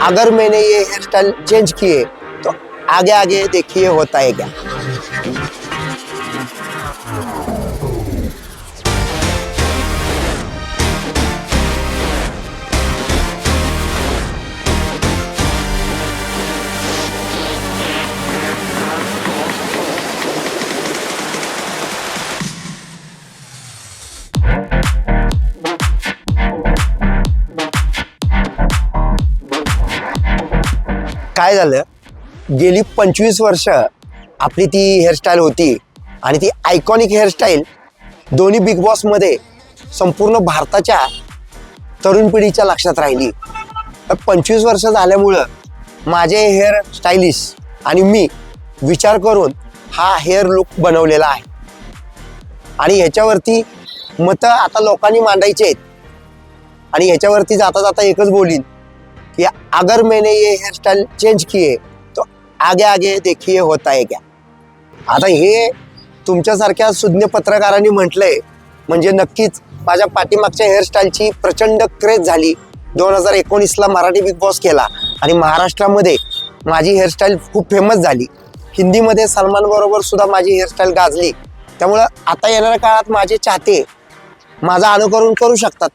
अगर मैंने ये hair style change किए तो आगे आगे देखिए होता है क्या। काय झालं, गेली 25 वर्ष आपली ती हेअरस्टाईल होती आणि ती आयकॉनिक हेअरस्टाईल दोन्ही बिग बॉसमध्ये संपूर्ण भारताच्या तरुण पिढीच्या लक्षात राहिली। 25 वर्ष झाल्यामुळं माझे हेअर स्टायलिस्ट आणि मी विचार करून हा हेअर लुक बनवलेला आहे आणि ह्याच्यावरती मतं आता लोकांनी मांडायचे आहेत आणि ह्याच्यावरती जाता जाता एकच बोलीन कि अगर मैंने ये हेयर स्टाइल चेंज किए तो आगे आगे देखिए होता है क्या। आता हे तुमच्यासारख्या सुज्ञ पत्रकारांनी म्हटलंय म्हणजे नक्कीच माझ्या पाठीमागच्या हेअरस्टाईलची प्रचंड क्रेज झाली। 2019ला मराठी बिग बॉस केला आणि महाराष्ट्रामध्ये माझी हेअरस्टाईल खूप फेमस झाली। हिंदीमध्ये सलमान बरोबर सुद्धा माझी हेअरस्टाईल गाजली। त्यामुळं आता येणाऱ्या काळात माझे चाहते माझा अनुकरण करू शकतात।